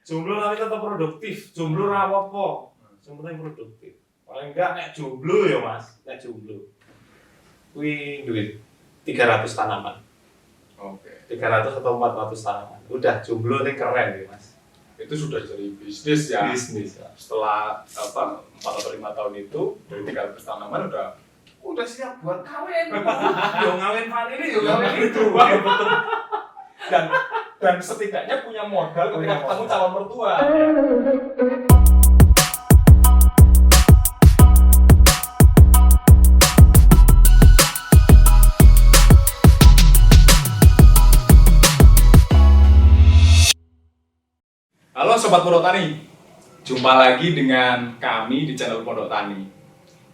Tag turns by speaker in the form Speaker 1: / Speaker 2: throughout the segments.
Speaker 1: Jomblo tapi tetap produktif. Jomblo ra apa-apa. Yang penting produktif. Paling enggak nek jomblo ya, Mas. Nek jomblo. Kuwi duit 300 tanaman.
Speaker 2: Oke.
Speaker 1: 300 atau 400 tanaman. Udah jomblo ini keren ya, Mas.
Speaker 2: Itu sudah jadi bisnis ya.
Speaker 1: Bisnis. Ya.
Speaker 2: Setelah 4 atau 5 tahun itu dari 300 tanaman
Speaker 1: Udah siap buat kawin. Yo ngawin vanili, yo ngawin itu.
Speaker 2: dan setidaknya punya modal ketika ketemu calon mertua. Halo Sobat Pondok Tani, jumpa lagi dengan kami di channel Pondok Tani.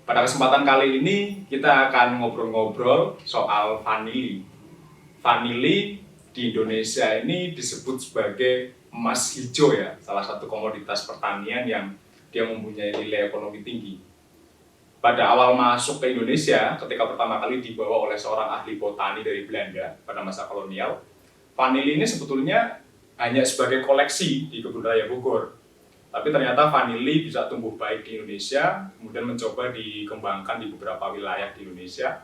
Speaker 2: Pada kesempatan kali ini kita akan ngobrol-ngobrol soal vanili. Vanili di Indonesia ini disebut sebagai emas hijau ya, salah satu komoditas pertanian yang dia mempunyai nilai ekonomi tinggi. Pada awal masuk ke Indonesia, ketika pertama kali dibawa oleh seorang ahli botani dari Belanda pada masa kolonial, vanili ini sebetulnya hanya sebagai koleksi di Kebun Raya Bogor. Tapi ternyata vanili bisa tumbuh baik di Indonesia, kemudian mencoba dikembangkan di beberapa wilayah di Indonesia,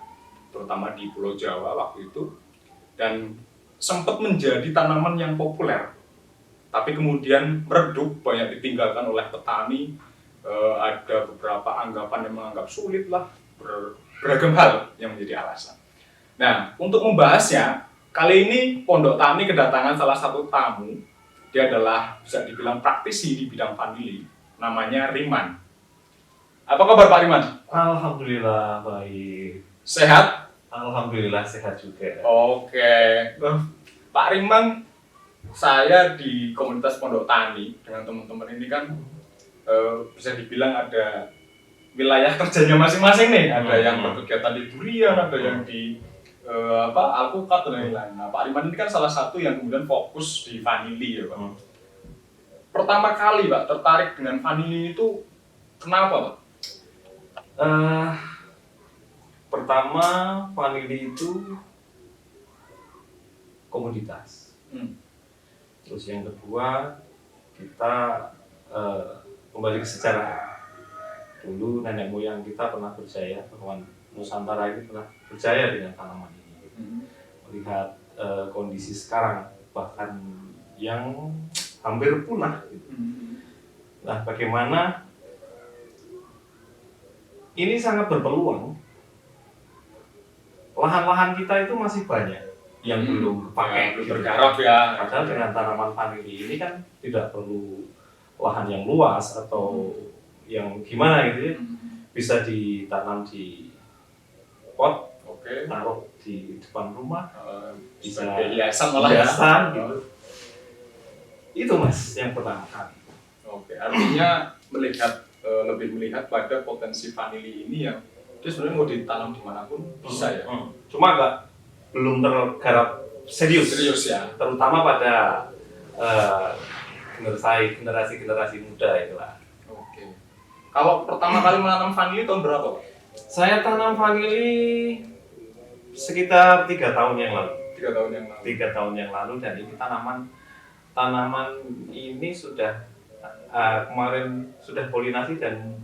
Speaker 2: terutama di Pulau Jawa waktu itu, dan sempat menjadi tanaman yang populer. Tapi kemudian meredup, banyak ditinggalkan oleh petani, ada beberapa anggapan yang menganggap sulit lah, beragam hal yang menjadi alasan. Nah, untuk membahasnya, kali ini Pondok Tani kedatangan salah satu tamu. Dia adalah bisa dibilang praktisi di bidang vanili, namanya Riman. Apa kabar Pak Riman?
Speaker 1: Alhamdulillah baik.
Speaker 2: Sehat?
Speaker 1: Alhamdulillah sehat juga.
Speaker 2: Oke. Pak Riman, saya di komunitas Pondok Tani dengan teman-teman ini kan bisa dibilang ada wilayah kerjanya masing-masing nih. Ada yang berkegiatan di durian, ada yang di alpukat dan lain-lain. Nah, Pak Riman ini kan salah satu yang kemudian fokus di vanili ya, Pak. Pertama kali, Pak, tertarik dengan vanili itu kenapa, Pak?
Speaker 1: Pertama, vanili itu komoditas. Terus yang kedua, kita kembali ke sejarah. Dulu nenek moyang kita pernah percaya bahwa Nusantara ini pernah percaya dengan tanaman ini. Melihat kondisi sekarang bahkan yang hampir punah gitu. Nah, bagaimana ini sangat berpeluang. Lahan-lahan kita itu masih banyak yang belum pakai,
Speaker 2: belum bergarap ya.
Speaker 1: Padahal dengan tanaman vanili ini kan tidak perlu lahan yang luas atau yang gimana gitu ya. Bisa ditanam di pot, taruh di depan rumah, bisa
Speaker 2: hiasan malah ya.
Speaker 1: Gitu. Itu Mas yang pertama kali.
Speaker 2: Oke, artinya lebih melihat pada potensi vanili ini yang dia sebenarnya mau ditanam dimanapun bisa ya.
Speaker 1: Cuma belum tergarap serius
Speaker 2: ya.
Speaker 1: Terutama pada generasi muda itulah.
Speaker 2: Oke. Kalau pertama kali menanam vanili tahun berapa, Pak?
Speaker 1: Saya tanam vanili sekitar 3 tahun yang lalu.
Speaker 2: 3 tahun yang lalu.
Speaker 1: Dan ini tanaman ini sudah kemarin sudah polinasi dan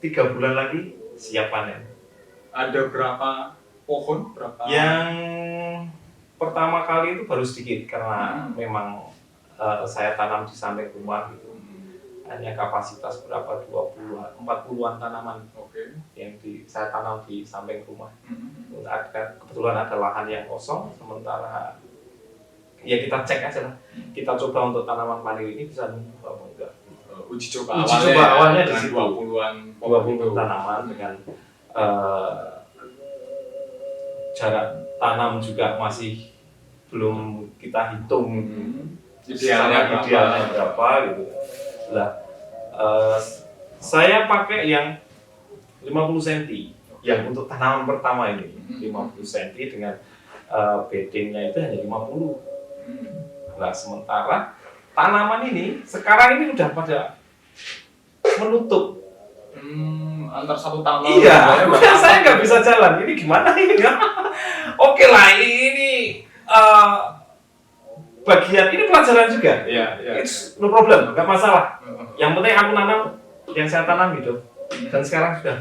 Speaker 1: 3 bulan lagi siap panen.
Speaker 2: Ada berapa pohon?
Speaker 1: Yang pertama kali itu baru sedikit karena memang saya tanam di samping rumah gitu. Hanya kapasitas berapa 40-an tanaman yang saya tanam di samping rumah. Kebetulan ada lahan yang kosong, sementara ya kita cek aja lah. Kita coba untuk tanaman vanili ini bisa numbuh apa enggak.
Speaker 2: Uji coba
Speaker 1: awalnya di situ
Speaker 2: 20
Speaker 1: tanaman dengan jarak tanam juga masih belum kita hitung idealnya berapa gitu. Lah, saya pakai yang 50 cm yang untuk tanaman pertama ini 50 cm dengan beddingnya itu hanya 50. Nah, sementara tanaman ini sekarang ini udah pada menutup
Speaker 2: antar satu tangan.
Speaker 1: Iya, saya nggak bisa jalan. Ini gimana ini? Oke lah, ini bagian ini pelajaran juga.
Speaker 2: Iya, iya.
Speaker 1: It's no problem, nggak masalah.
Speaker 2: Heeh.
Speaker 1: Yang penting aku nanam yang saya tanam hidup dan sekarang sudah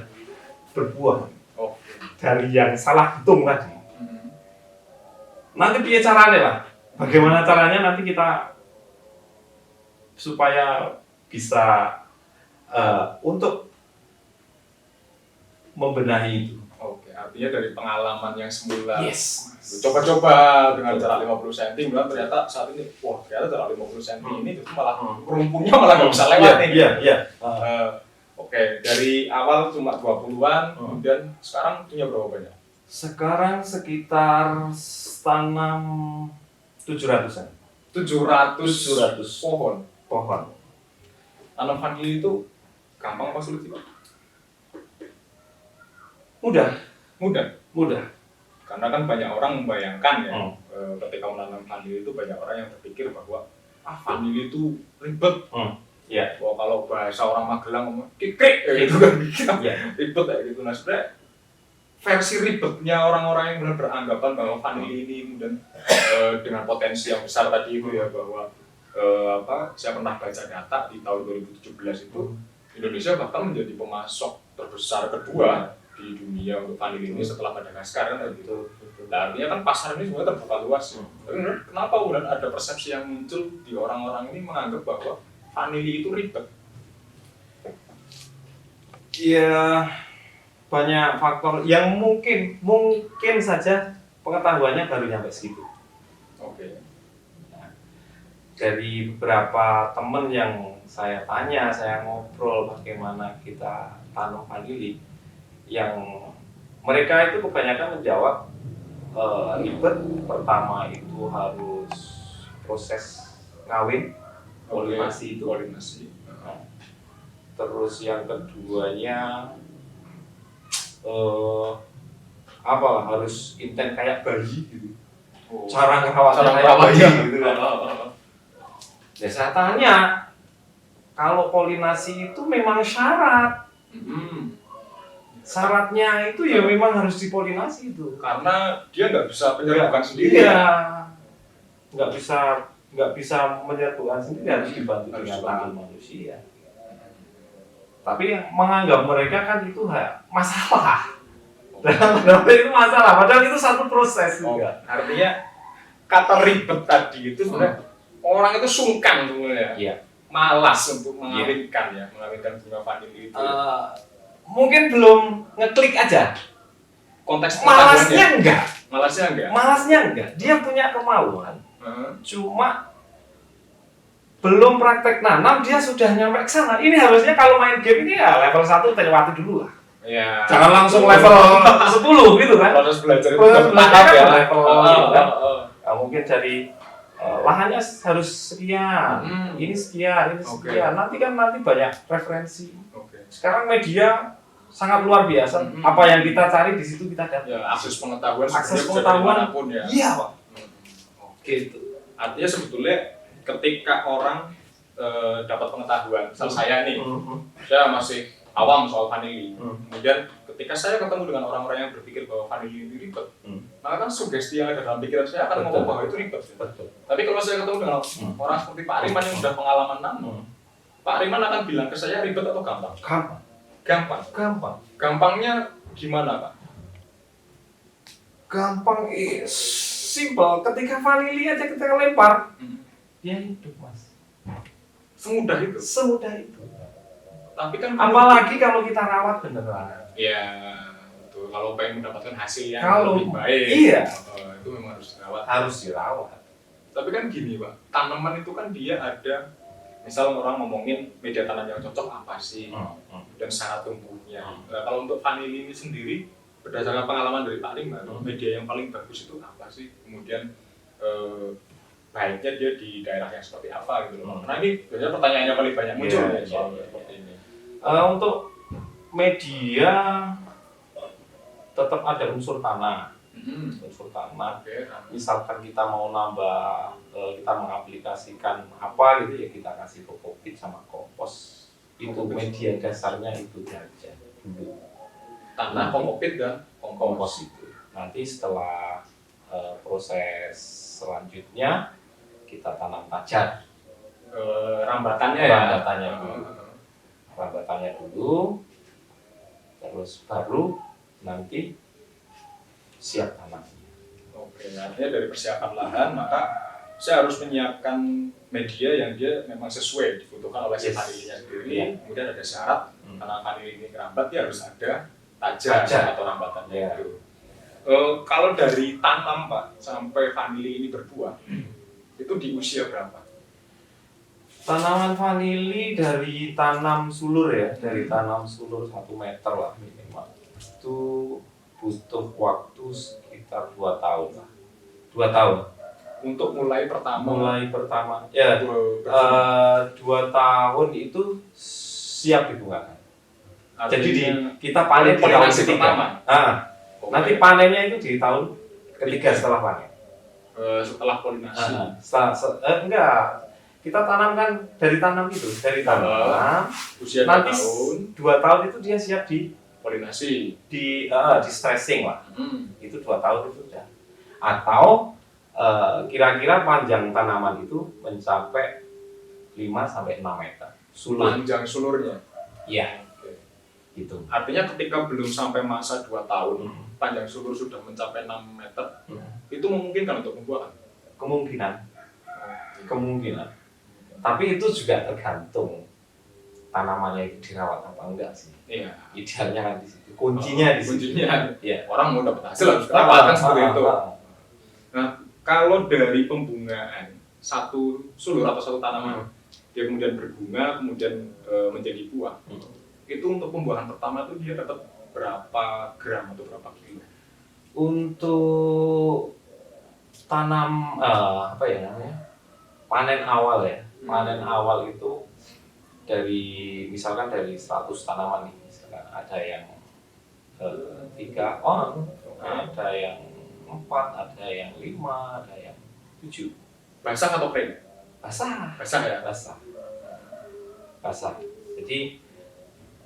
Speaker 1: berbuah
Speaker 2: Oke.
Speaker 1: dari yang salah hitung tadi.
Speaker 2: Hmm.
Speaker 1: Nanti piye caranya lah? Bagaimana caranya nanti kita supaya bisa untuk membenahi itu.
Speaker 2: Oke, artinya dari pengalaman yang semula
Speaker 1: Yes.
Speaker 2: coba-coba dengan jarak 50 cm, kemudian ternyata saat ini, wah ternyata jarak 50 cm ini itu malah rumputnya malah nggak bisa lewat nih.
Speaker 1: Iya, iya.
Speaker 2: Oke, dari awal cuma 20-an, kemudian sekarang punya berapa banyak?
Speaker 1: Sekarang sekitar tanam 700-an.
Speaker 2: 700 pohon.
Speaker 1: Pohon.
Speaker 2: Tanam vanili itu gampang apa sulit sih, Pak?
Speaker 1: Mudah,
Speaker 2: Mudah.
Speaker 1: mudah.
Speaker 2: Karena kan banyak orang membayangkan ya,
Speaker 1: Hmm.
Speaker 2: ketika menanam vanili itu banyak orang yang berpikir bahwa vanili itu ribet.
Speaker 1: Iya.
Speaker 2: Bahwa kalau bahasa orang Magelang ngomong kikrik gitu kan,
Speaker 1: Iya.
Speaker 2: ribet kayak gitu. Nah sebenarnya versi ribetnya orang-orang yang benar beranggapan bahwa vanili ini kemudian dengan potensi yang besar tadi itu ya, bahwa saya pernah baca data di tahun 2017 itu Indonesia bahkan menjadi pemasok terbesar kedua di dunia untuk vanili ini setelah Madagaskar kan gitu. Nah, artinya kan pasar ini sebenarnya terbuka luas. Tapi kenapa kemudian ada persepsi yang muncul di orang-orang ini menganggap bahwa vanili itu ribet?
Speaker 1: Ya, banyak faktor yang mungkin saja pengetahuannya baru nyampe segitu.
Speaker 2: Oke.
Speaker 1: Dari beberapa teman yang saya tanya, saya ngobrol bagaimana kita tanam vanili, yang mereka itu kebanyakan menjawab ribet. Pertama itu harus proses ngawin, polinasi itu.
Speaker 2: Polinasi.
Speaker 1: Terus yang keduanya apalah harus intent kayak bayi gitu. Cara ngerawatnya gitu kan. Ya saya tanya, kalau polinasi itu memang syarat. Syaratnya itu ya memang harus dipolinasi itu.
Speaker 2: Karena dia nggak bisa penyerbukan sendiri.
Speaker 1: Iya. Nggak bisa menyerbukan sendiri, harus dibantu dengan tangan manusia. Tapi yang menganggap mereka kan itu masalah. Dalam itu masalah, padahal itu satu proses juga.
Speaker 2: Artinya kata ribet tadi itu sebenarnya orang itu sungkan sebenarnya.
Speaker 1: Iya.
Speaker 2: Malas untuk mengawinkan bunga vanili itu.
Speaker 1: Mungkin belum ngeklik aja.
Speaker 2: Konteks
Speaker 1: Malasnya enggak.
Speaker 2: Malasnya enggak.
Speaker 1: Dia punya kemauan. Cuma belum praktek nanam dia sudah nyampe ke sana. Ini harusnya kalau main game ini ya level 1 terlewati dulu lah.
Speaker 2: Ya.
Speaker 1: Jangan langsung level 10 gitu kan.
Speaker 2: Proses belajar itu
Speaker 1: Proses belajar kan
Speaker 2: ya.
Speaker 1: level gitu kan. Nah, mungkin dari lahannya harus sekian, ini sekian, ini sekian. Nanti banyak referensi. Sekarang media sangat luar biasa. Apa yang kita cari di situ kita dapat.
Speaker 2: Ya, akses pengetahuan.
Speaker 1: Akses pengetahuan
Speaker 2: manapun ya.
Speaker 1: Iya, Pak. Gitu.
Speaker 2: Artinya sebetulnya ketika orang dapat pengetahuan, misal saya nih, saya masih awam soal vanili. Kemudian ketika saya ketemu dengan orang-orang yang berpikir bahwa vanili itu ribet, maka kan sugesti yang ada dalam pikiran saya akan ngomong bahwa itu ribet. Tapi kalau saya ketemu dengan orang seperti Pak Ariman yang sudah pengalaman nanam, Pak Ariman akan bilang ke saya ribet atau gampang? Gampang. Gampangnya gimana, Pak?
Speaker 1: Gampang, simple. Ketika vanili aja kita lempar, dia hidup, Mas.
Speaker 2: Semudah itu. Tapi kan
Speaker 1: Apalagi kalau kita rawat beneran.
Speaker 2: Ya, betul. Kalau pengen mendapatkan hasil yang
Speaker 1: Kalau
Speaker 2: lebih baik,
Speaker 1: iya,
Speaker 2: itu memang harus dirawat.
Speaker 1: harus dirawat.
Speaker 2: Tapi kan gini, Pak, tanaman itu kan dia ada, misal orang ngomongin media tanam yang cocok apa sih, dan syarat tumbuhnya. Nah, kalau untuk vanili ini sendiri, berdasarkan pengalaman dari Pak Ariman, media yang paling bagus itu apa sih? Kemudian baiknya dia di daerah yang seperti apa gitu loh. Karena ini biasanya pertanyaannya paling banyak muncul soal seperti ini.
Speaker 1: Untuk media tetap ada unsur tanah. Unsur tanah. Misalkan kita mau nambah, kita mengaplikasikan apa gitu ya, kita kasih kokopit sama kompos. Itu media dasarnya itu aja dulu.
Speaker 2: Tanah, kokopit dan
Speaker 1: Kompos itu. Nanti setelah proses selanjutnya kita tanam tajar.
Speaker 2: Rambatannya ya.
Speaker 1: Rambatannya dulu, terus baru nanti siap tanam.
Speaker 2: Oke, artinya dari persiapan lahan maka saya harus menyiapkan media yang dia memang sesuai dibutuhkan oleh si
Speaker 1: Yes.
Speaker 2: vanilinya sendiri.
Speaker 1: Iya.
Speaker 2: Kemudian ada syarat karena vanili ini kerambat dia harus ada tajar atau rambatannya
Speaker 1: Iya.
Speaker 2: itu. Kalau dari tanam Pak sampai vanili ini berbuah, itu di usia berapa?
Speaker 1: Tanaman vanili dari tanam sulur ya, dari tanam sulur 1 meter lah minimal. Itu butuh waktu sekitar 2 tahun lah. 2 tahun.
Speaker 2: Untuk mulai pertama
Speaker 1: Ya,
Speaker 2: berbuah.
Speaker 1: 2 tahun itu siap dibungakan. Jadi
Speaker 2: Artinya
Speaker 1: kita panen di tahun
Speaker 2: polinasi
Speaker 1: ketiga.
Speaker 2: pertama. Oke.
Speaker 1: Nanti panennya itu di tahun ketiga setelah panen.
Speaker 2: Setelah polinasi.
Speaker 1: Enggak. Kita tanamkan dari tanam itu, dari tanam.
Speaker 2: Usia 2
Speaker 1: Nanti
Speaker 2: tahun
Speaker 1: 2 tahun itu dia siap
Speaker 2: polinasi.
Speaker 1: di stressing lah. Itu 2 tahun itu sudah. Atau kira-kira panjang tanaman itu mencapai 5 sampai 6 meter. Sulur.
Speaker 2: Panjang sulurnya.
Speaker 1: Iya,
Speaker 2: Oke.
Speaker 1: gitu.
Speaker 2: Artinya ketika belum sampai masa 2 tahun, panjang sulur sudah mencapai 6 meter, itu memungkinkan untuk membuahkan.
Speaker 1: Kemungkinan. Tapi itu juga tergantung tanamannya itu dirawat apa enggak sih.
Speaker 2: Iya.
Speaker 1: Idealnya kan di situ. Kuncinya di situ.
Speaker 2: Kuncinya.
Speaker 1: Iya.
Speaker 2: Orang mau dapat hasil harus kerawat kan seperti itu. Nah, kalau dari pembungaan satu sulur atau satu tanaman, dia kemudian berbunga, kemudian menjadi buah. Itu untuk pembuahan pertama itu dia dapat berapa gram atau berapa kilo?
Speaker 1: Untuk tanam apa ya namanya? Panen awal ya. Panen awal itu misalkan dari 100 tanaman nih, misalkan ada yang 3 on, ada yang 4, ada yang 5, ada yang 7.
Speaker 2: Basah atau kering?
Speaker 1: Basah.
Speaker 2: Basah ya?
Speaker 1: Basah. Jadi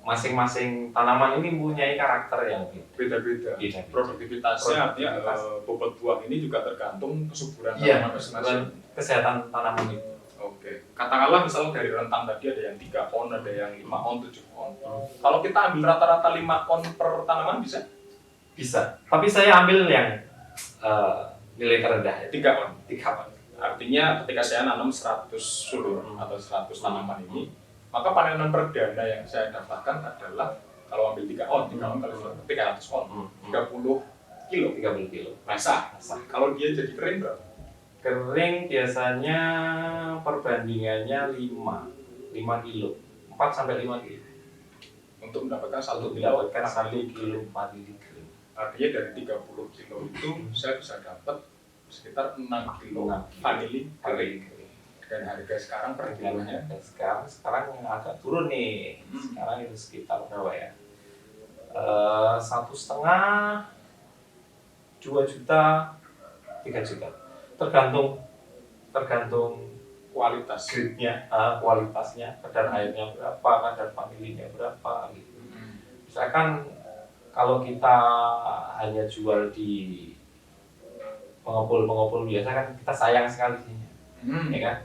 Speaker 1: masing-masing tanaman ini mempunyai karakter yang
Speaker 2: Beda-beda. Produktivitasnya artinya bobot buah ini juga tergantung kesuburan tanaman masing-masing.
Speaker 1: Kesehatan tanaman itu.
Speaker 2: Oke. Katakanlah misalnya dari rentang tadi ada yang 3 on, ada yang 5 on, 7 on. Kalau kita ambil rata-rata 5 on per tanaman bisa?
Speaker 1: Bisa. Tapi saya ambil yang nilai terendah ya.
Speaker 2: 3 on.
Speaker 1: 3 on.
Speaker 2: Artinya ketika saya nanam 100 sulur atau 100 tanaman ini, maka panenan perdana yang saya dapatkan adalah kalau ambil 3 on, 3 on kali 300 on, 30 kilo.
Speaker 1: 30 kilo.
Speaker 2: Basah. Kalau dia jadi kering berapa?
Speaker 1: Kering biasanya perbandingannya 5 kilo. 4 sampai 5 kilo.
Speaker 2: Untuk mendapatkan 1
Speaker 1: Untuk
Speaker 2: kilo
Speaker 1: mendapatkan 1 kilo vanili kering.
Speaker 2: Artinya dari 30 kilo itu saya bisa dapat sekitar 6 kilo vanili kering. Dan harga sekarang per kilonya
Speaker 1: sekarang yang agak turun nih. Sekarang itu sekitar berapa ya? 1,5, 2 juta, 3 juta. Tergantung
Speaker 2: kualitas
Speaker 1: grade-nya, kualitasnya, kadar airnya berapa, kadar vanilinya berapa gitu. Misalkan kalau kita hanya jual di pengepul biasa kan kita sayang sekali sih. Ya kan?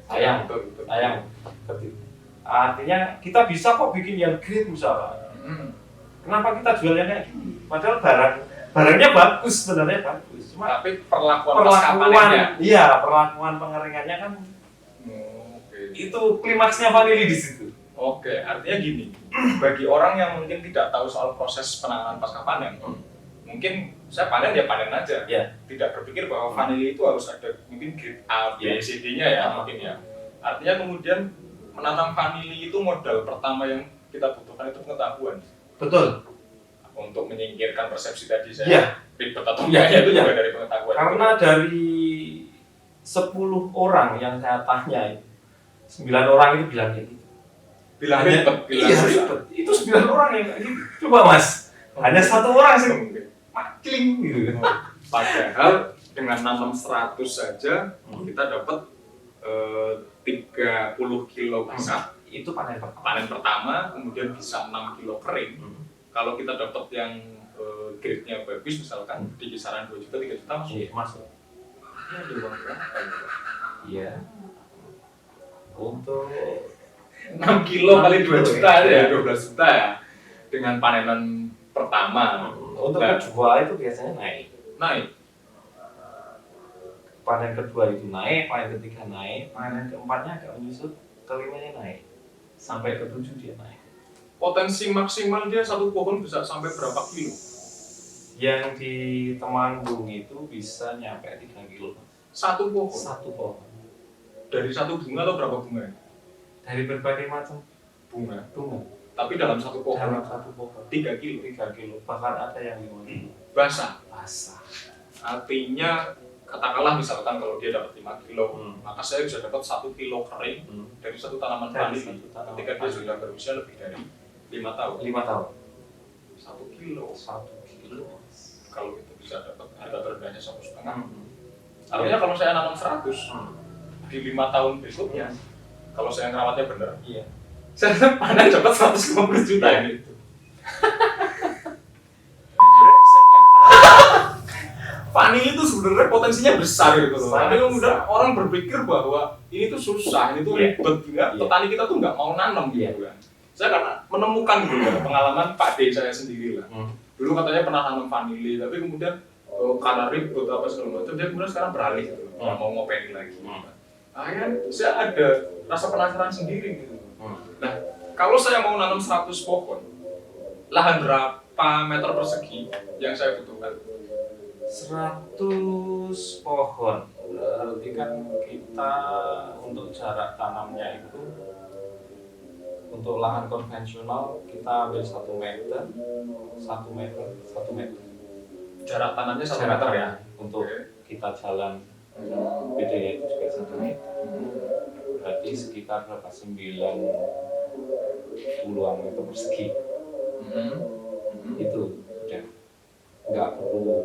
Speaker 1: Sayang. Artinya kita bisa kok bikin yang grade misalnya. Kenapa kita jualnya kayak gini? Padahal barangnya bagus, sebenarnya bagus. Cuma
Speaker 2: tapi perlakuan
Speaker 1: pengeringannya kan itu klimaksnya vanili di situ.
Speaker 2: Oke, artinya gini, bagi orang yang mungkin tidak tahu soal proses penanganan pasca panen, mungkin saya panen ya panen aja, tidak berpikir bahwa vanili itu harus ada mungkin grade A, B, C, D-nya ya mungkin ya. Artinya kemudian menanam vanili itu modal pertama yang kita butuhkan itu pengetahuan.
Speaker 1: Betul.
Speaker 2: Untuk menyingkirkan persepsi tadi saya ribet atau enggaknya itu juga dari pengetahuan.
Speaker 1: Karena dari 10 orang yang saya tanya, 9 orang itu bilang kayak gitu.
Speaker 2: Bilang ribet.
Speaker 1: Itu 9 orang yang kayak gitu. Coba Mas, hanya 1 orang sih makling gitu.
Speaker 2: Padahal dengan nanam 100 saja kita dapat 30 kilo basah.
Speaker 1: Itu panen
Speaker 2: pertama, kemudian bisa 6 kilo kering. Kalau kita dapat yang grade-nya bagus misalkan di kisaran 2 juta, 3 juta masuk.
Speaker 1: Iya, masuk.
Speaker 2: Ini ada uang berapa?
Speaker 1: Iya, Untuk
Speaker 2: 6 kilo kali 2 juta aja ya,
Speaker 1: ya.
Speaker 2: 12 juta ya. Dengan panenan pertama.
Speaker 1: Untuk
Speaker 2: Nah,
Speaker 1: kedua itu biasanya naik.
Speaker 2: naik.
Speaker 1: Panen kedua itu naik, panen ketiga naik, panen keempatnya agak menyusut, kelimanya naik, sampai ketujuh dia naik.
Speaker 2: Potensi maksimal dia satu pohon bisa sampai berapa kilo?
Speaker 1: Yang di Temanggung itu bisa nyampe 3 kilo.
Speaker 2: Satu pohon.
Speaker 1: Satu pohon.
Speaker 2: Dari satu bunga atau berapa bunga?
Speaker 1: Dari berbagai macam
Speaker 2: Bunga.
Speaker 1: bunga.
Speaker 2: Tapi dalam satu pohon
Speaker 1: Dalam satu pohon
Speaker 2: 3 kilo.
Speaker 1: 3 kilo, bahkan ada yang 5 kilo.
Speaker 2: Basah.
Speaker 1: Basah.
Speaker 2: Artinya katakanlah misalkan kalau dia dapat 5 kilo, maka saya bisa dapat 1 kilo kering dari satu tanaman
Speaker 1: Dari
Speaker 2: vanili
Speaker 1: satu tanaman
Speaker 2: ketika dia
Speaker 1: vanili.
Speaker 2: sudah berusia lebih dari 5 tahun.
Speaker 1: 5 tahun.
Speaker 2: 1 kilo.
Speaker 1: 1 kilo.
Speaker 2: Kalau itu bisa dapat harga terendahnya 1,5.
Speaker 1: Hmm.
Speaker 2: Artinya kalau saya nanam 100
Speaker 1: Hmm.
Speaker 2: di 5 tahun berikutnya, kalau saya ngerawatnya benar,
Speaker 1: Iya.
Speaker 2: saya panen dapat 150 juta
Speaker 1: Iya.
Speaker 2: ini. Vanili itu sebenarnya potensinya besar gitu loh.
Speaker 1: Sangat
Speaker 2: Tapi kemudian
Speaker 1: besar.
Speaker 2: orang berpikir bahwa ini tuh susah, ini tuh
Speaker 1: Iya.
Speaker 2: ribet, ya.
Speaker 1: Iya.
Speaker 2: Petani kita tuh nggak mau nanam
Speaker 1: Iya.
Speaker 2: gitu kan. Saya karena menemukan gitu ya, pengalaman Pak D saya sendiri lah. Dulu katanya pernah nanam vanili, tapi kemudian karena ribet apa segala macam, dia kemudian sekarang beralih gitu, nggak mau ngopeni lagi. Akhirnya saya ada rasa penasaran sendiri gitu. Nah, kalau saya mau nanam 100 pohon, lahan berapa meter persegi yang saya butuhkan?
Speaker 1: 100 pohon, berarti kan kita untuk jarak tanamnya itu untuk lahan konvensional kita ambil 1 meter, 1 meter, 1 meter.
Speaker 2: Jarak tanamnya 1
Speaker 1: Jarak
Speaker 2: meter ya?
Speaker 1: tanam untuk
Speaker 2: Oke.
Speaker 1: kita jalan bedanya itu juga 1 meter. Berarti sekitar berapa? 90-an meter persegi. Itu udah nggak perlu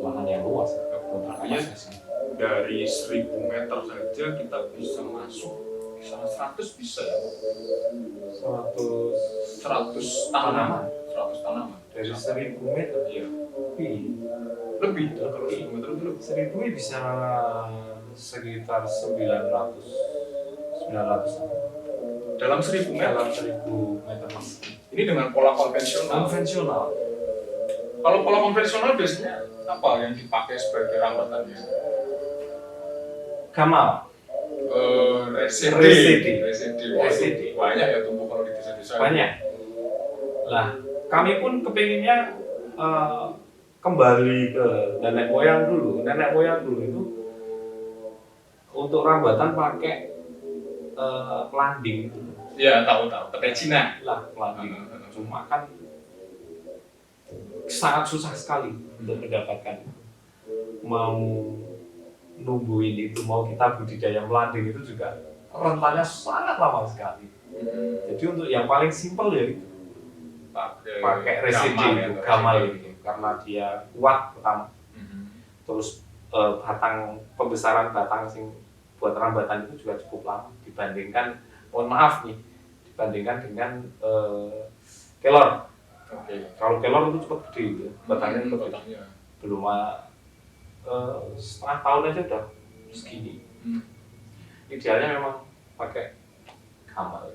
Speaker 1: lahan yang luas untuk
Speaker 2: Artinya
Speaker 1: prosesnya.
Speaker 2: dari 1000 meter saja kita bisa masuk kisaran 100 bisa ya?
Speaker 1: 100
Speaker 2: 100 tanaman. 100 tanaman.
Speaker 1: dari 1000 meter
Speaker 2: Iya.
Speaker 1: lebih
Speaker 2: Lebih kalau 1000 meter itu lebih.
Speaker 1: 1000 bisa sekitar 900
Speaker 2: Dalam 1000 meter.
Speaker 1: dalam 1000 meter persegi
Speaker 2: Ini dengan pola konvensional.
Speaker 1: konvensional.
Speaker 2: Kalau pola konvensional biasanya apa yang dipakai sebagai rambatannya?
Speaker 1: Gamal
Speaker 2: Residi. Wah, itu
Speaker 1: Residi.
Speaker 2: banyak ya tumbuh kalau di desa-desa.
Speaker 1: banyak. Lah kami pun kepinginnya kembali ke nenek moyang dulu. Nenek moyang dulu itu untuk rambatan pakai landing itu.
Speaker 2: Iya, tahu-tahu. Petai Cina.
Speaker 1: Lah landing. Cuma kan sangat susah sekali untuk mendapatkan. Mau numbuhin itu, mau kita budidaya melanding itu juga rentannya sangat lama sekali. Jadi untuk yang paling simpel ya itu pakai residi itu, gamal itu, karena dia kuat pertama. Terus batang pembesaran batang sing buat rambatan itu juga cukup lama dibandingkan, mohon maaf nih, dibandingkan dengan kelor. Kalau kelor itu cepat gede gitu, batangnya cepat gede. Belum setengah tahun aja udah segini. Idealnya memang pakai gamal.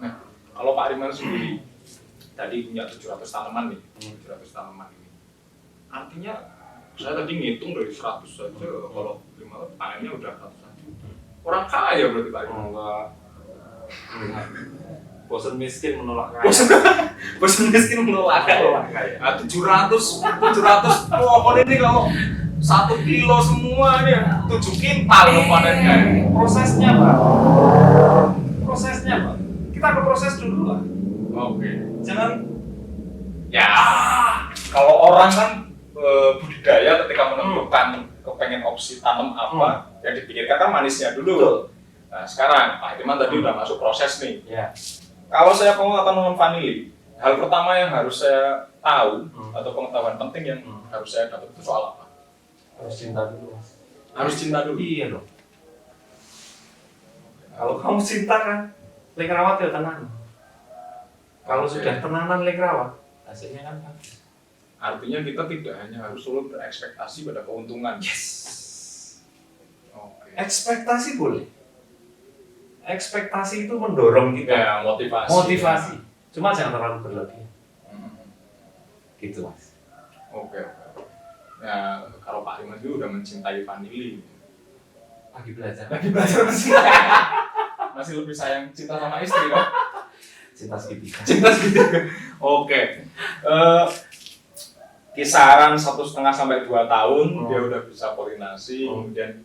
Speaker 2: Nah, kalau Pak Riman sendiri tadi punya 700 tanaman nih, 700 tanaman ini. Artinya saya tadi ngitung dari 100 saja, kalau 5 panennya udah ratusan juta. Orang kaya berarti Pak Riman.
Speaker 1: Enggak. Bosan miskin menolak kaya.
Speaker 2: Bosan miskin menolak
Speaker 1: Menolak
Speaker 2: kaya.
Speaker 1: kaya.
Speaker 2: Nah, 700 pohon ini kalau 1 kilo semua nih 7 kintal loh panennya.
Speaker 1: Prosesnya Pak. Prosesnya Pak. Kita ke proses dulu lah.
Speaker 2: Oke.
Speaker 1: Jangan
Speaker 2: Ya, kalau orang kan budidaya ketika menentukan kepengen opsi tanam apa, yang dipikirkan kan manisnya dulu.
Speaker 1: Betul.
Speaker 2: Nah, sekarang Pak Irman tadi udah masuk proses nih.
Speaker 1: Ya.
Speaker 2: Kalau saya mau akan nanam vanili, hal pertama yang harus saya tahu atau pengetahuan penting yang harus saya dapat itu soal apa?
Speaker 1: Harus cinta dulu. Mas.
Speaker 2: Harus cinta dulu.
Speaker 1: Iya dong. Kalau kamu cinta kan, lek rawat ya tenang. Kalau sudah tenanan lek rawat, hasilnya kan bagus.
Speaker 2: Artinya kita tidak hanya harus selalu berekspektasi pada keuntungan.
Speaker 1: Yes.
Speaker 2: Oke.
Speaker 1: Ekspektasi boleh, ekspektasi itu mendorong kita.
Speaker 2: Ya, motivasi.
Speaker 1: Motivasi. Cuma jangan terlalu berlebihan. Gitu Mas.
Speaker 2: Oke. Nah, kalau Pak Rimas itu udah mencintai vanili.
Speaker 1: Lagi belajar.
Speaker 2: Lagi belajar masih. Masih lebih sayang cinta sama istri kan?
Speaker 1: Cinta segitiga.
Speaker 2: Cinta segitiga. Oke. Kisaran 1,5 sampai 2 tahun dia udah bisa polinasi, kemudian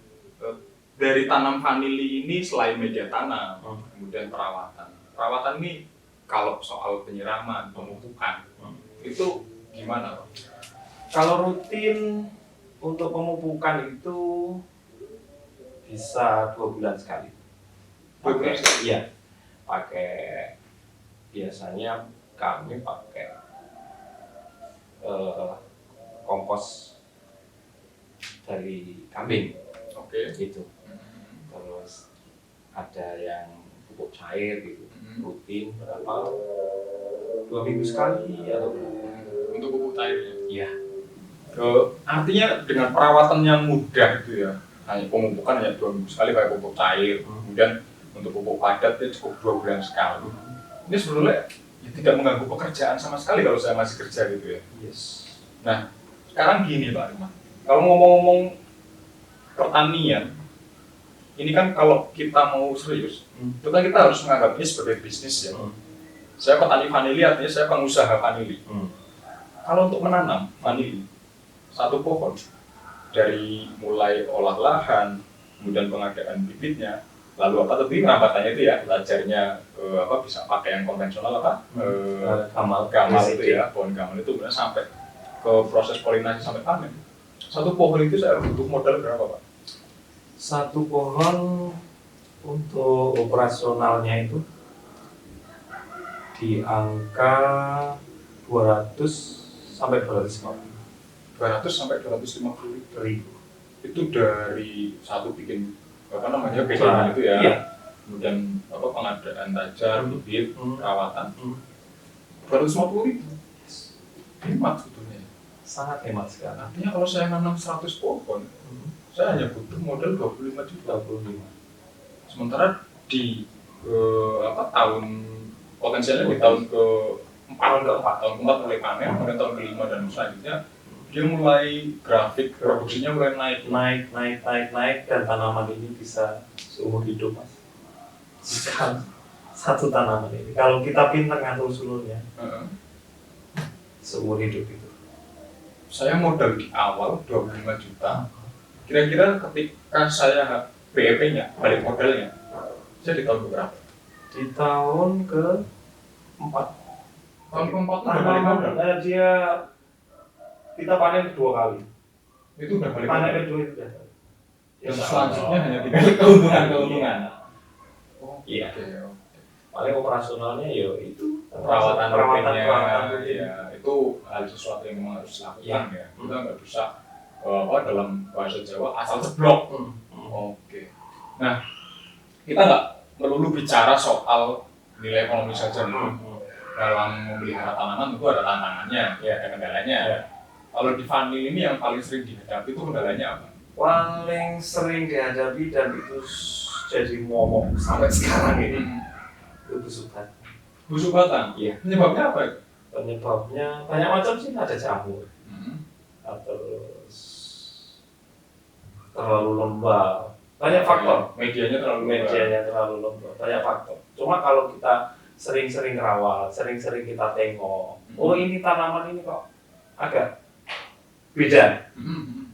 Speaker 2: dari tanam vanili ini selain media tanam, kemudian perawatan. Perawatan ini kalau soal penyiraman, pemupukan, itu gimana, Pak?
Speaker 1: Kalau rutin untuk pemupukan itu bisa 2 bulan sekali.
Speaker 2: 2 bulan sekali?
Speaker 1: Iya. Pakai biasanya kami pakai kompos dari kambing.
Speaker 2: Oke.
Speaker 1: Gitu. Terus ada yang pupuk cair gitu, rutin berapa 2 minggu sekali atau
Speaker 2: untuk pupuk cairnya.
Speaker 1: iya.
Speaker 2: Artinya dengan perawatan yang mudah itu ya, hanya pemupukan hanya 2 minggu sekali kayak pupuk cair, kemudian untuk pupuk padat itu cukup 2 bulan sekali. Ini sebenarnya ya, tidak mengganggu pekerjaan sama sekali kalau saya masih kerja gitu ya.
Speaker 1: Yes.
Speaker 2: Nah, sekarang gini Pak Rimas, kalau ngomong-ngomong pertanian, ini kan kalau kita mau serius, itu kan kita harus menganggapnya sebagai bisnis ya. Saya petani vanili artinya saya pengusaha vanili. Kalau untuk menanam vanili, satu pohon dari mulai olah lahan, kemudian pengadaan bibitnya, lalu apa tadi perampatannya itu ya, belajarnya bisa pakai yang konvensional gamal itu ya, pohon gamal itu kemudian sampai ke proses polinasi sampai panen. Satu pohon itu saya butuh modal berapa Pak?
Speaker 1: Satu pohon untuk operasionalnya itu di angka 200 sampai 250.
Speaker 2: 200 sampai 250
Speaker 1: ribu.
Speaker 2: Itu dari satu bikin bedengan itu ya.
Speaker 1: Iya.
Speaker 2: Kemudian pengadaan tajar, bibit, perawatan. 250.000. Hemat sebetulnya.
Speaker 1: Sangat hemat sekali.
Speaker 2: Artinya kalau saya nanam 100 pohon, saya hanya butuh modal 25 juta.
Speaker 1: 25.
Speaker 2: Sementara di tahun potensialnya di tahun tahun keempat mulai panen, kemudian tahun kelima dan selanjutnya dia mulai grafik produksinya mulai
Speaker 1: naik dan tanaman ini bisa seumur hidup Mas. Satu tanaman ini kalau kita pintar ngatur seluruhnya seumur hidup itu.
Speaker 2: Saya modal di awal 25 juta. Kira-kira ketika saya BEP-nya, balik modalnya, saya di tahun berapa?
Speaker 1: Di tahun ke-4.
Speaker 2: Tahun ke-4 itu udah balik modal?
Speaker 1: Kita panen kedua kali.
Speaker 2: Itu udah balik
Speaker 1: panen
Speaker 2: modal?
Speaker 1: kedua itu udah.
Speaker 2: Dan selanjutnya hanya tinggal keuntungan.
Speaker 1: Oh, iya.
Speaker 2: Oke.
Speaker 1: Paling operasionalnya ya itu
Speaker 2: perawatan rutinnya,
Speaker 1: rutin.
Speaker 2: ya itu hal sesuatu yang memang harus dilakukan ya. Kita nggak bisa dalam bahasa Jawa asal ceblok. Oke. Nah, kita nggak melulu bicara soal nilai ekonomi saja nih. Dalam memelihara tanaman tentu ada tantangannya, ada kendalanya. Kalau di vanili ini yang paling sering dihadapi itu kendalanya apa?
Speaker 1: Paling sering dihadapi dan itu jadi momok sampai sekarang ini itu busuk batang. Iya.
Speaker 2: Penyebabnya apa itu?
Speaker 1: Penyebabnya banyak macam sih, ada jamur, terus terlalu lembab, banyak faktor.
Speaker 2: Medianya
Speaker 1: terlalu lembab, banyak faktor. Cuma kalau kita sering-sering rawat, sering-sering kita tengok, oh ini tanaman ini kok agak beda,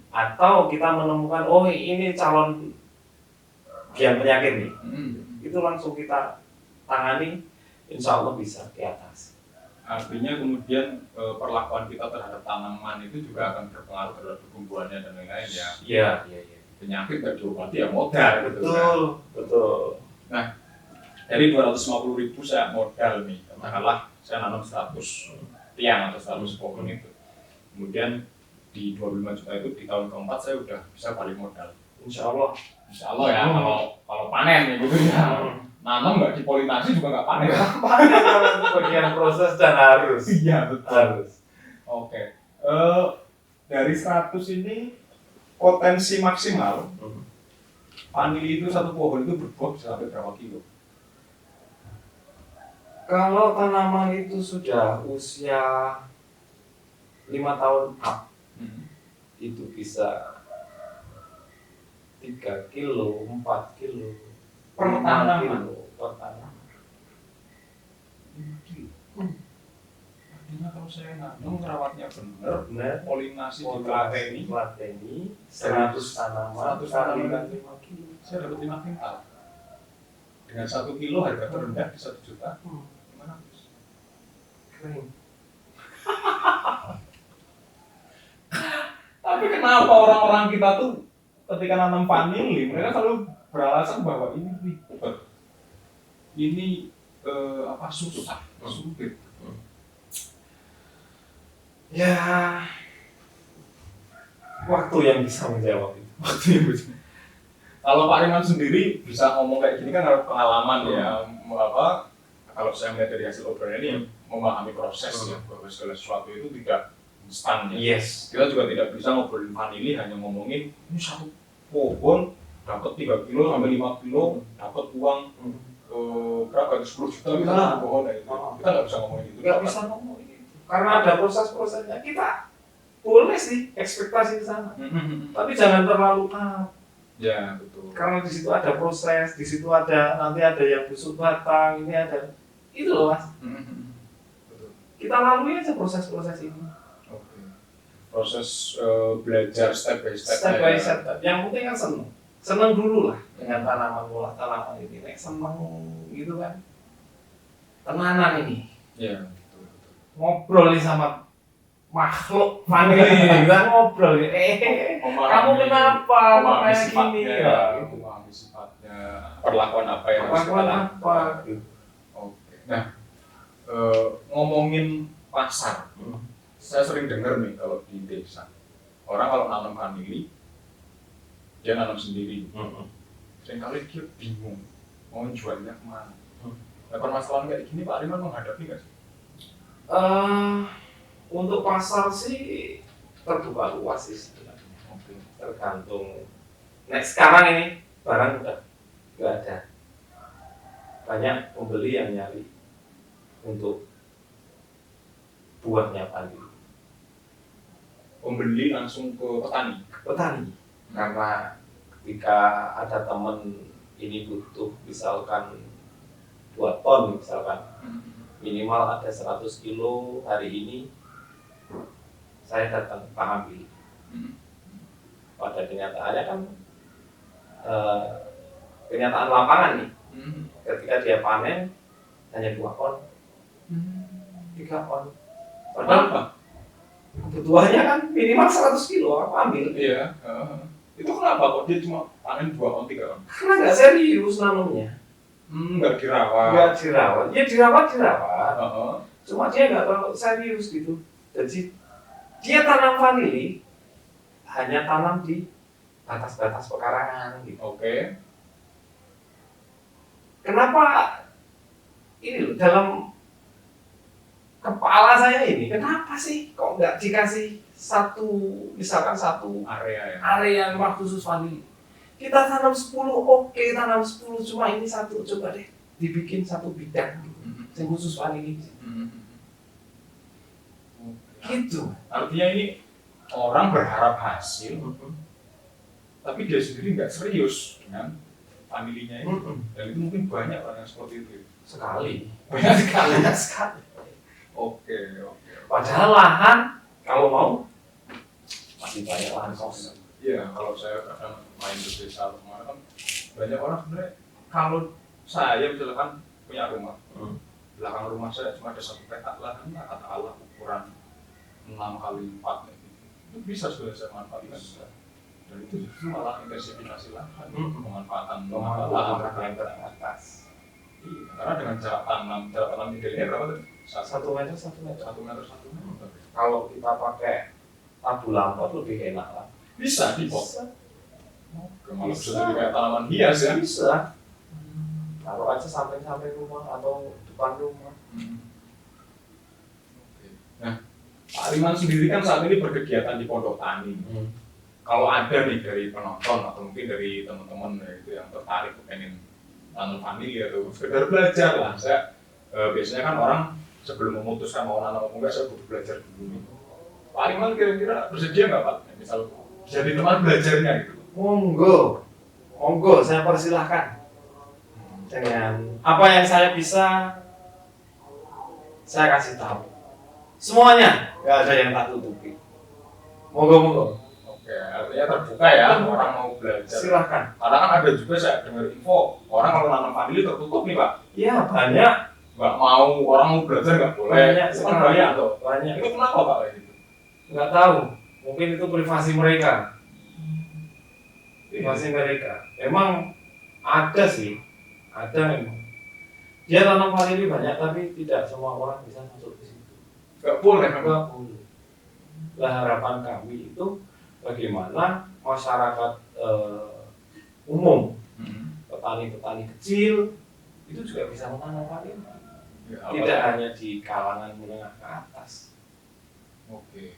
Speaker 1: atau kita menemukan oh ini calon biang penyakit nih, itu langsung kita tangani, insya Allah bisa diatasi.
Speaker 2: Artinya kemudian perlakuan kita terhadap tanaman itu juga akan berpengaruh terhadap pertumbuhannya dan lain-lain ya.
Speaker 1: Iya.
Speaker 2: Penyakit gak diobati ya modal gitu
Speaker 1: Betul.
Speaker 2: Nah, dari 250.000 saya modal nih, katakanlah saya nanam 100 tiang atau 100 pohon itu. Kemudian di 25 juta itu di tahun keempat saya udah bisa balik modal.
Speaker 1: Insya Allah
Speaker 2: Ya, kalau panen ya gitu ya. Nanam nggak dipolinasi juga nggak panen.
Speaker 1: Panen kalau bagian proses dan harus.
Speaker 2: Iya betul.
Speaker 1: Harus.
Speaker 2: Oke. Dari 100 ini potensi maksimal vanili itu satu pohon itu berbuah bisa sampai berapa kilo?
Speaker 1: Kalau tanaman itu sudah usia 5 tahun up, itu bisa 3 kilo, 4 kilo,
Speaker 2: Per
Speaker 1: 5
Speaker 2: tanaman?
Speaker 1: kilo per tanaman.
Speaker 2: 5 kilo. Artinya kalau saya nanam merawatnya benar,
Speaker 1: Benar.
Speaker 2: polinasi di
Speaker 1: Polinasi
Speaker 2: Plateni,
Speaker 1: 100 tanaman
Speaker 2: 100
Speaker 1: kali
Speaker 2: tanaman.
Speaker 1: 5 kilo.
Speaker 2: saya dapat 5 kintal. Dengan 1 kilo harga terendah di 1 juta. Gimana?
Speaker 1: Keren.
Speaker 2: Tapi kenapa orang-orang kita tuh ketika nanam vanili, mereka selalu beralasan bahwa ini ribet, ini susah, sulit.
Speaker 1: Ya, waktu yang bisa menjawab itu.
Speaker 2: Kalau Pak Riman sendiri bisa ngomong kayak gini kan harus pengalaman ya, kalau saya melihat dari hasil obrolan ini memahami proses ya, bahwa segala sesuatu itu tidak instan ya.
Speaker 1: Yes.
Speaker 2: Kita juga tidak bisa ngobrolin vanili hanya ngomongin ini satu pohon dapat 3 kilo sampai 5 kilo dapat uang berapa 10 juta kita satu pohon ya, itu. Kita nggak bisa ngomongin itu.
Speaker 1: Nggak bisa ngomong itu. Karena ada proses-prosesnya. Kita boleh sih ekspektasi ke sana, tapi jangan terlalu
Speaker 2: Ya betul.
Speaker 1: karena di situ ada proses, di situ ada nanti ada yang busuk batang, ini ada itu loh mas.
Speaker 2: Betul.
Speaker 1: Kita lalui aja proses-proses ini.
Speaker 2: Oke. Proses belajar step by step.
Speaker 1: Step by step. Yang penting kan seneng dulu lah dengan tanaman olah tanaman ini. Nek seneng gitu kan, tenanan ini
Speaker 2: Ya betul.
Speaker 1: ngobrol nih sama makhluk vanili, kita ngobrol. Kamu kenapa
Speaker 2: memahami
Speaker 1: kayak gini
Speaker 2: sifatnya,
Speaker 1: ya?
Speaker 2: memahami sifatnya, perlakuan apa yang harus kita
Speaker 1: Perlakuan
Speaker 2: lakukan.
Speaker 1: apa? Gitu.
Speaker 2: Oke. Nah, ngomongin pasar, saya sering dengar nih kalau di desa, orang kalau nanam vanili, dia nanam sendiri. Seringkali dia bingung mau jualnya kemana. Nah, permasalahan kayak gini Pak Riman menghadapi nggak sih?
Speaker 1: Untuk pasar sih terbuka luas sih sebenarnya.
Speaker 2: Oke.
Speaker 1: Tergantung. Nah sekarang ini barang udah nggak ada. Banyak pembeli yang nyari untuk buahnya vanili.
Speaker 2: Pembeli langsung ke petani.
Speaker 1: Petani. Karena ketika ada temen ini butuh misalkan 2 ton misalkan, minimal ada 100 kilo hari ini, saya datang Pak ambil. Pada kenyataannya kan kenyataan lapangan nih, ketika dia panen hanya 2 on, 3 on. Padahal
Speaker 2: Kenapa?
Speaker 1: kebutuhannya kan minimal 100 kilo, aku ambil.
Speaker 2: Iya. Itu kenapa kok dia cuma panen 2 on 3 on?
Speaker 1: Karena nggak serius nanamnya,
Speaker 2: Nggak dirawat.
Speaker 1: nggak dirawat. Ya dirawat,
Speaker 2: Heeh.
Speaker 1: cuma dia nggak terlalu serius gitu. Jadi dia tanam vanili hanya tanam di batas-batas pekarangan gitu.
Speaker 2: Oke.
Speaker 1: Kenapa ini loh dalam kepala saya ini, kenapa sih kok nggak dikasih misalkan satu
Speaker 2: Area ya.
Speaker 1: area rumah khusus vanili? Kita tanam 10, oke, tanam 10, cuma ini satu, coba deh dibikin satu bidang gitu, yang khusus vanili gitu.
Speaker 2: Artinya ini orang berharap hasil, tapi dia sendiri nggak serius dengan vanilinya ini. Dan itu mungkin banyak orang yang seperti itu.
Speaker 1: Sekali,
Speaker 2: Banyak sekali.
Speaker 1: banyak sekali.
Speaker 2: Oke.
Speaker 1: Padahal lahan kalau mau masih banyak lahan kosong.
Speaker 2: Iya, kalau saya kadang main di desa kemana kan banyak orang sebenarnya. Kalau saya misalkan punya rumah, belakang rumah saya cuma ada 1 petak lahan, katakanlah ukuran 6 kali 4 gitu. Itu bisa sudah saya manfaatkan. Dan itu justru malah intensifikasi lahan, pemanfaatan lahan
Speaker 1: yang teratas.
Speaker 2: Iya, karena dengan jarak tanam idealnya berapa tadi?
Speaker 1: 1 meter, 1 meter.
Speaker 2: 1 meter 1 meter.
Speaker 1: Kalau kita pakai tabu lampot lebih enak lah.
Speaker 2: Bisa di pot.
Speaker 1: Bisa.
Speaker 2: Malah bisa jadi kayak tanaman hias ya.
Speaker 1: Bisa. Taruh aja samping-samping rumah atau depan rumah.
Speaker 2: Oke. Nah, Pak Riman sendiri kan saat ini berkegiatan di Pondok Tani. Kalau ada nih dari penonton atau mungkin dari teman-teman ya, itu yang tertarik pengen tanam vanili atau sekedar belajar lah, saya Biasanya kan orang sebelum memutuskan mau nanam apa enggak, saya butuh belajar dulu nih. Pak Ariman kira-kira bersedia nggak Pak? Misal jadi teman belajarnya gitu.
Speaker 1: Monggo, monggo, saya persilahkan. Dengan apa yang saya bisa, saya kasih tahu. Semuanya, nggak ada yang tak tutupi. Monggo, monggo.
Speaker 2: Oke, artinya terbuka ya orang mau belajar.
Speaker 1: Silahkan.
Speaker 2: Karena kan ada juga saya dengar info orang kalau nanam vanili tertutup nih Pak.
Speaker 1: Iya, banyak.
Speaker 2: Nggak mau, orang mau belajar nggak boleh.
Speaker 1: Banyak
Speaker 2: Itu kan
Speaker 1: sekali.
Speaker 2: banyak tuh.
Speaker 1: Banyak.
Speaker 2: Itu kenapa Pak kayak gitu?
Speaker 1: Nggak tahu. Mungkin itu privasi mereka. Privasi mereka. Emang ada sih. Ada memang. Dia tanam vanili banyak, tapi tidak semua orang bisa masuk ke situ.
Speaker 2: Nggak boleh memang.
Speaker 1: Nggak boleh. Lah harapan kami itu bagaimana masyarakat umum, petani-petani kecil itu juga bisa menanam vanili.
Speaker 2: Ya,
Speaker 1: Tidak hanya di kalangan menengah ke atas,
Speaker 2: Oke.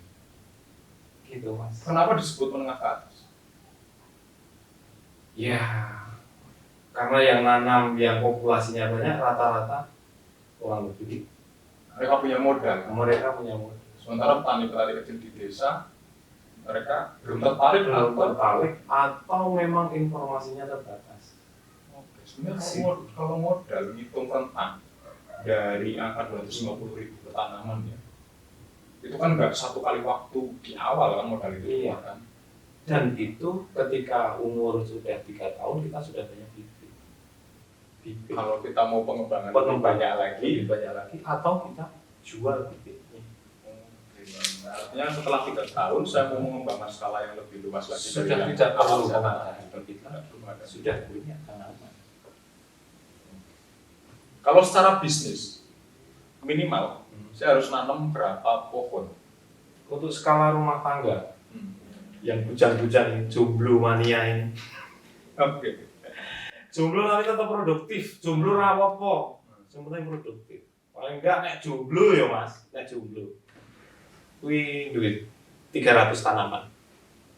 Speaker 1: gitu mas.
Speaker 2: Kenapa disebut menengah ke atas?
Speaker 1: Ya, karena yang nanam yang populasinya banyak rata-rata orang lebih
Speaker 2: Mereka punya modal.
Speaker 1: mereka punya modal.
Speaker 2: Sementara petani-petani kecil di desa mereka belum tertarik
Speaker 1: Belum
Speaker 2: atau
Speaker 1: tertarik atau memang informasinya terbatas.
Speaker 2: Oke, sebenarnya kalau modal ngitung rentang dari angka 250.000 per tanaman ya, itu kan nggak satu kali waktu di awal kan modal itu.
Speaker 1: Iya.
Speaker 2: Kan?
Speaker 1: Dan itu ketika umur sudah 3 tahun kita sudah banyak bibit.
Speaker 2: Kalau kita mau pengembangan lebih
Speaker 1: Pengembangan
Speaker 2: banyak lagi,
Speaker 1: lebih banyak lagi atau kita jual bibitnya.
Speaker 2: artinya setelah 3 tahun saya mau mengembangkan skala yang lebih luas lagi
Speaker 1: Sudah
Speaker 2: dari yang
Speaker 1: tidak
Speaker 2: awal
Speaker 1: perlu
Speaker 2: saya
Speaker 1: pengembangan
Speaker 2: tanam.
Speaker 1: bibit lagi.
Speaker 2: Belum ada.
Speaker 1: Sudah punya tanaman.
Speaker 2: Kalau secara bisnis minimal saya harus nanam berapa pohon?
Speaker 1: Untuk skala rumah tangga yang bujang-bujang jomblo mania ini.
Speaker 2: Oke.
Speaker 1: Jomblo tapi tetap produktif. Jomblo ra apa-apa. Yang penting produktif. Paling enggak nek jomblo ya Mas, nek jomblo. Kuwi duit 300 tanaman.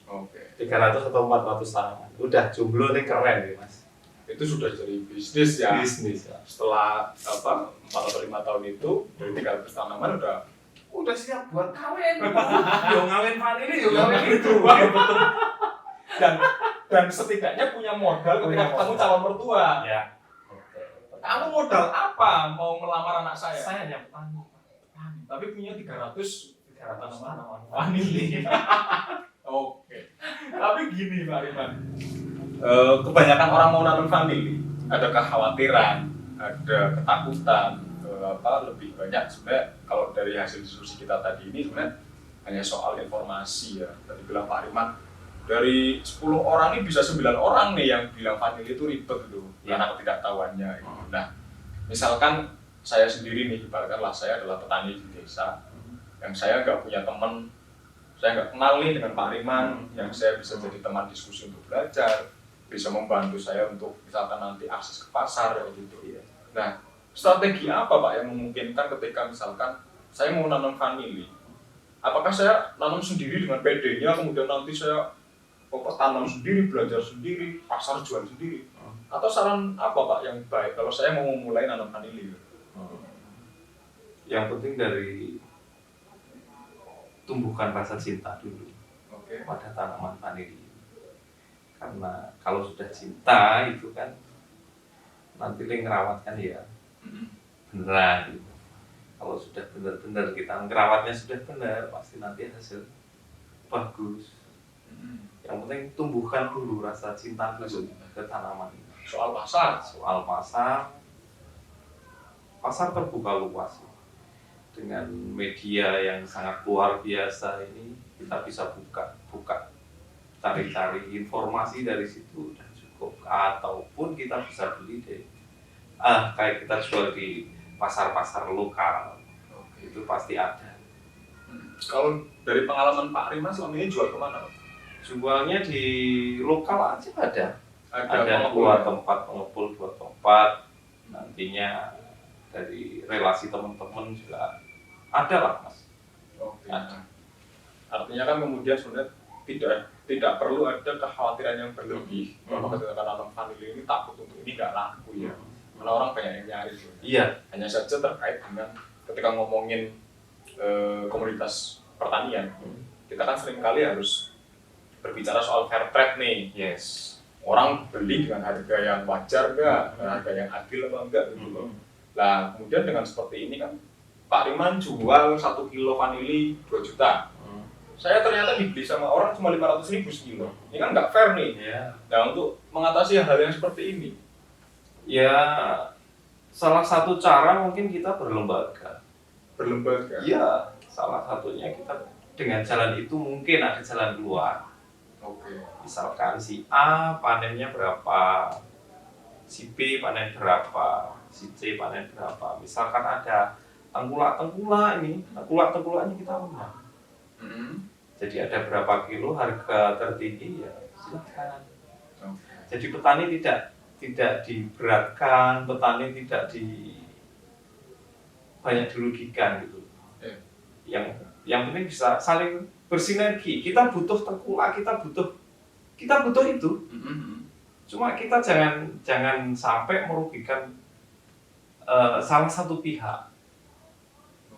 Speaker 2: Oke.
Speaker 1: 300 atau 400 tanaman. Udah jomblo ini keren ya Mas.
Speaker 2: Itu sudah jadi bisnis ya.
Speaker 1: Bisnis ya.
Speaker 2: Setelah 4 atau 5 tahun itu dari 300 tanaman
Speaker 1: Udah siap buat kawin. Yo ngawin vanili yo ngawin itu.
Speaker 2: dan setidaknya punya modal
Speaker 1: Punya
Speaker 2: ketika ketemu
Speaker 1: modal.
Speaker 2: calon mertua.
Speaker 1: Ya.
Speaker 2: Kamu modal apa mau melamar anak saya?
Speaker 1: Saya hanya petani.
Speaker 2: Tapi punya 300
Speaker 1: tanaman
Speaker 2: vanili. Oke. Tapi gini Pak Riman. Kebanyakan orang mau nanam vanili ada kekhawatiran, ada ketakutan, lebih banyak sebenarnya kalau dari hasil diskusi kita tadi ini sebenarnya hanya soal informasi ya. Tadi bilang Pak Riman dari 10 orang ini bisa 9 orang nih yang bilang vanili itu ribet gitu karena ketidaktahuannya gitu. Nah, misalkan saya sendiri nih, ibaratkanlah saya adalah petani di desa yang saya nggak punya teman, saya nggak kenal nih dengan Pak Riman yang saya bisa jadi teman diskusi untuk belajar, bisa membantu saya untuk misalkan nanti akses ke pasar gitu. Nah, strategi apa Pak yang memungkinkan ketika misalkan saya mau nanam vanili? Apakah saya nanam sendiri dengan PD-nya, kemudian nanti saya tanam sendiri, belajar sendiri, pasar jual sendiri? Atau saran apa Pak yang baik kalau saya mau memulai nanam vanili?
Speaker 1: Yang penting dari tumbuhkan rasa cinta dulu pada tanaman vanili. Karena kalau sudah cinta itu kan nanti ngerawat kan ya beneran gitu. Kalau sudah benar-benar kita ngerawatnya sudah benar, pasti nanti hasil bagus. Yang penting tumbuhkan dulu rasa cinta dulu ke tanaman ini.
Speaker 2: Soal pasar,
Speaker 1: pasar terbuka luas. Dengan media yang sangat luar biasa ini kita bisa buka cari-cari informasi dari situ udah cukup, ataupun kita bisa beli deh kayak kita jual di pasar-pasar lokal. Itu pasti ada.
Speaker 2: Kalau dari pengalaman Pak Riman selama ini jual kemana Pak?
Speaker 1: Jualnya di lokal aja ada
Speaker 2: Ada
Speaker 1: 2 tempat pengepul, 2 tempat. Nantinya dari relasi teman-teman juga ada lah Mas.
Speaker 2: Oke.
Speaker 1: Ada.
Speaker 2: Artinya kan kemudian sebenarnya tidak perlu ada kekhawatiran yang berlebih bahwa ketika nanam vanili ini takut untuk ini nggak laku ya. Karena orang banyak yang nyari.
Speaker 1: Iya.
Speaker 2: Hanya saja terkait dengan ketika ngomongin komoditas pertanian, kita kan seringkali harus berbicara soal fair trade nih.
Speaker 1: Yes.
Speaker 2: Orang beli dengan harga yang wajar nggak, dengan harga yang adil apa enggak gitu loh. Nah, kemudian dengan seperti ini kan Pak Riman jual 1 kilo vanili 2 juta. Saya ternyata dibeli sama orang cuma 500.000 sekilo. Ini kan nggak fair nih.
Speaker 1: Ya.
Speaker 2: Nah, untuk mengatasi hal yang seperti ini,
Speaker 1: Ya, salah satu cara mungkin kita berlembaga.
Speaker 2: berlembaga.
Speaker 1: Iya, salah satunya kita dengan jalan itu mungkin ada jalan keluar.
Speaker 2: Oke.
Speaker 1: Misalkan si A panennya berapa, si B panen berapa, si C panen berapa. Misalkan ada tengkulak-tengkulak ini, tengkulak-tengkulaknya kita undang. Jadi ada berapa kilo harga tertinggi ya silakan. Jadi petani tidak diberatkan, petani tidak banyak dirugikan gitu. Yang penting bisa saling bersinergi. Kita butuh tengkulak, kita butuh itu. Cuma kita jangan sampai merugikan salah satu pihak.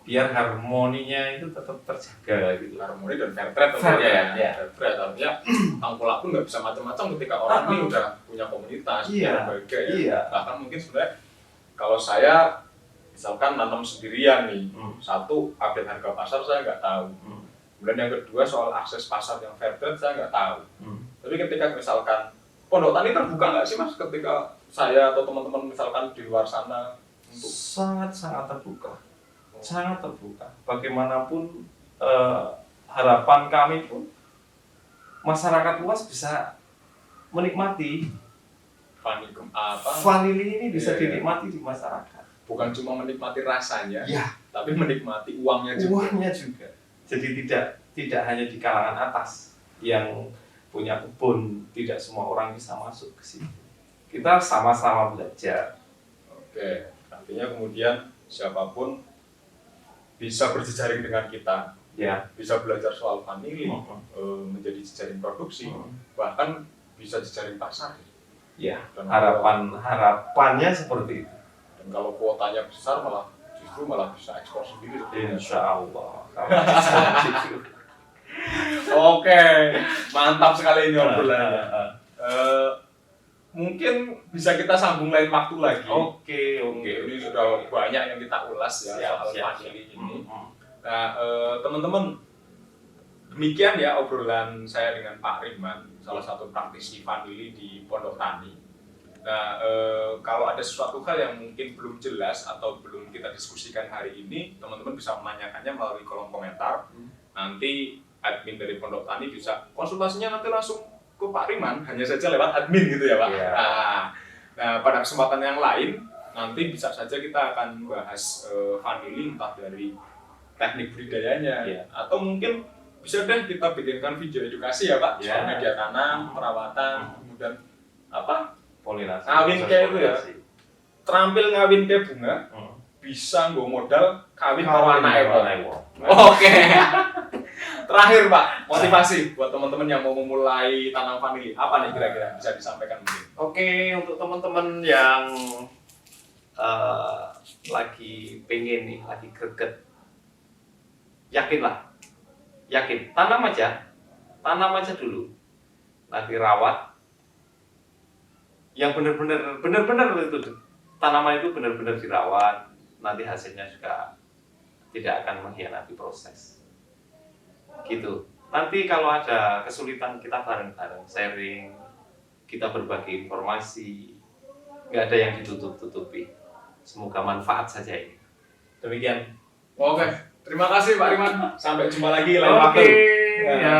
Speaker 1: Biar harmoninya itu tetap terjaga gitu.
Speaker 2: Harmoni dan fair trade tentunya ya. Fair trade artinya tengkulak pun nggak bisa macam-macam ketika orang ini udah punya komunitas, punya lembaga ya.
Speaker 1: Iya.
Speaker 2: Bahkan mungkin sebenarnya kalau saya misalkan nanam sendirian nih, satu update harga pasar saya nggak tahu. Kemudian yang kedua soal akses pasar yang fair trade saya nggak tahu. Tapi ketika misalkan pondok tani terbuka nggak sih mas ketika saya atau teman-teman misalkan di luar sana untuk
Speaker 1: sangat terbuka. Sangat terbuka. Bagaimanapun harapan kami pun masyarakat luas bisa menikmati vanili ini bisa dinikmati di masyarakat.
Speaker 2: Bukan cuma menikmati rasanya,
Speaker 1: ya,
Speaker 2: tapi menikmati uangnya juga.
Speaker 1: Jadi tidak hanya di kalangan atas yang punya kebun, tidak semua orang bisa masuk ke sini. Kita sama-sama belajar.
Speaker 2: Oke, artinya kemudian siapapun bisa berjejaring dengan kita,
Speaker 1: ya,
Speaker 2: bisa belajar soal vanili, menjadi jejaring produksi, bahkan bisa jejaring pasar.
Speaker 1: Ya, harapannya seperti itu.
Speaker 2: Dan kalau kuotanya besar justru malah bisa ekspor sendiri.
Speaker 1: Insya Allah.
Speaker 2: Oke, mantap sekali ini obrolannya. Mungkin bisa kita sambung lain waktu lagi.
Speaker 1: Oke.
Speaker 2: Ini sudah banyak yang kita ulas ya soal vanili ini. Nah, teman-teman, demikian ya obrolan saya dengan Pak Riman, salah satu praktisi vanili di Pondok Tani. Nah, kalau ada sesuatu hal yang mungkin belum jelas atau belum kita diskusikan hari ini, teman-teman bisa menanyakannya melalui kolom komentar. Nanti admin dari Pondok Tani bisa konsultasinya nanti langsung ke Pak Riman, hanya saja lewat admin gitu ya Pak.
Speaker 1: Yeah.
Speaker 2: Nah, pada kesempatan yang lain nanti bisa saja kita akan bahas vanili entah dari teknik budidayanya atau mungkin bisa deh kita bikinkan video edukasi ya Pak soal media tanam, perawatan, kemudian
Speaker 1: polinasi,
Speaker 2: ngawin kayak itu ya, terampil ngawin kayak bunga, bisa nggak modal kawin warna ewo. Oke. Terakhir Pak, motivasi buat teman-teman yang mau memulai tanam vanili, apa nih kira-kira bisa disampaikan mungkin?
Speaker 1: Oke, untuk teman-teman yang lagi pengen nih, lagi greget, yakin, tanam aja dulu, nanti rawat, yang benar-benar itu tanaman itu benar-benar dirawat, nanti hasilnya juga tidak akan mengkhianati proses. Gitu. Nanti kalau ada kesulitan kita bareng-bareng sharing, kita berbagi informasi, nggak ada yang ditutup-tutupi. Semoga manfaat saja ini. Demikian.
Speaker 2: Oke, terima kasih Pak Riman. Sampai jumpa lagi lain waktu.
Speaker 1: Ya.